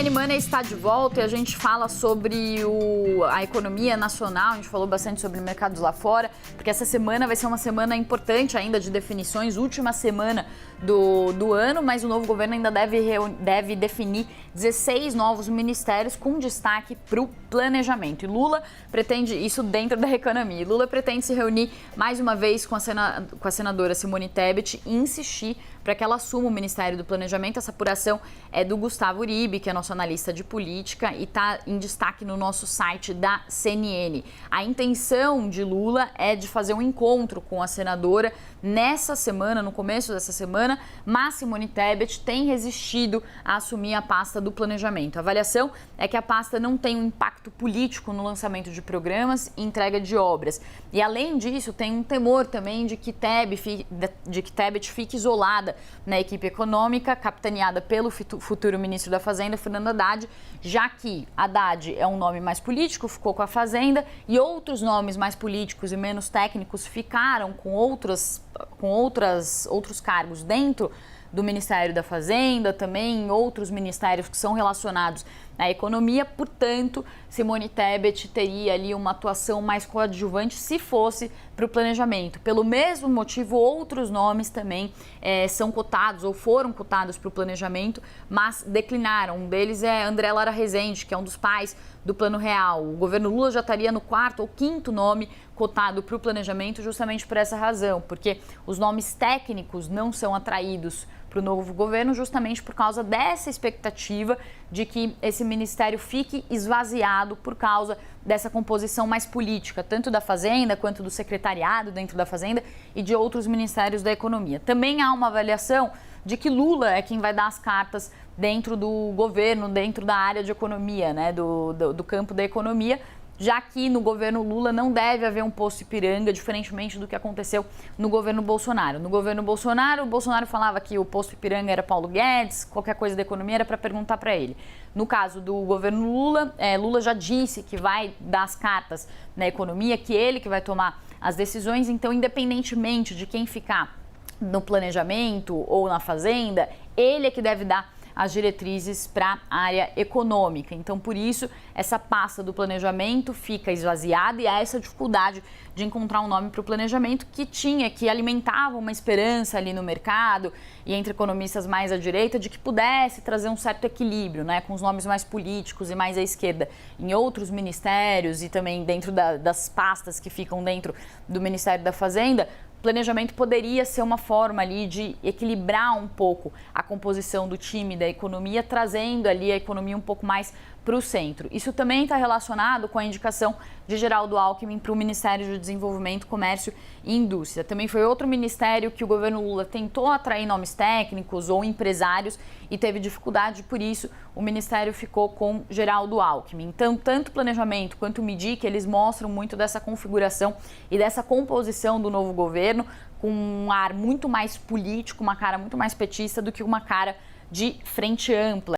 CNN Money está de volta e a gente fala sobre a economia nacional, a gente falou bastante sobre mercados lá fora, porque essa semana vai ser uma semana importante ainda de definições, última semana do ano, mas o novo governo ainda deve definir 16 novos ministérios com destaque para o planejamento. E Lula pretende, isso dentro da economia, e Lula pretende se reunir mais uma vez com a senadora Simone Tebet e insistir para que ela assuma o Ministério do Planejamento. Essa apuração é do Gustavo Uribe, que é nosso analista de política e está em destaque no nosso site da CNN. A intenção de Lula é de fazer um encontro com a senadora nessa semana, no começo dessa semana, mas Simone Tebet tem resistido a assumir a pasta do planejamento. A avaliação é que a pasta não tem um impacto político no lançamento de programas e entrega de obras. E além disso, tem um temor também de que Tebet fique isolada na equipe econômica, capitaneada pelo futuro ministro da Fazenda, Fernando Haddad, já que Haddad é um nome mais político, ficou com a Fazenda, e outros nomes mais políticos e menos técnicos ficaram com outros cargos dentro do Ministério da Fazenda, também em outros ministérios que são relacionados à economia. Portanto, Simone Tebet teria ali uma atuação mais coadjuvante se fosse para o planejamento. Pelo mesmo motivo, outros nomes também são cotados ou foram cotados para o planejamento, mas declinaram. Um deles é André Lara Rezende, que é um dos pais do Plano Real. O governo Lula já estaria no quarto ou quinto nome cotado para o planejamento justamente por essa razão, porque os nomes técnicos não são atraídos para o novo governo justamente por causa dessa expectativa de que esse ministério fique esvaziado por causa dessa composição mais política, tanto da Fazenda quanto do secretariado dentro da Fazenda e de outros ministérios da economia. Também há uma avaliação de que Lula é quem vai dar as cartas dentro do governo, dentro da área de economia, né, do campo da economia, já que no governo Lula não deve haver um posto Ipiranga, diferentemente do que aconteceu no governo Bolsonaro. No governo Bolsonaro, o Bolsonaro falava que o posto Ipiranga era Paulo Guedes, qualquer coisa da economia era para perguntar para ele. No caso do governo Lula, Lula já disse que vai dar as cartas na economia, que ele que vai tomar as decisões, então independentemente de quem ficar no planejamento ou na Fazenda, ele é que deve dar as diretrizes para a área econômica. Então, por isso, essa pasta do planejamento fica esvaziada e há essa dificuldade de encontrar um nome para o planejamento que alimentava uma esperança ali no mercado e entre economistas mais à direita de que pudesse trazer um certo equilíbrio, né, com os nomes mais políticos e mais à esquerda em outros ministérios e também dentro das pastas que ficam dentro do Ministério da Fazenda. Planejamento poderia ser uma forma ali de equilibrar um pouco a composição do time da economia, trazendo ali a economia um pouco mais para o centro. Isso também está relacionado com a indicação de Geraldo Alckmin para o Ministério do Desenvolvimento, Comércio e Indústria. Também foi outro ministério que o governo Lula tentou atrair nomes técnicos ou empresários e teve dificuldade, por isso o ministério ficou com Geraldo Alckmin. Então, tanto o planejamento quanto o MIDIC, eles mostram muito dessa configuração e dessa composição do novo governo, com um ar muito mais político, uma cara muito mais petista do que uma cara de frente ampla.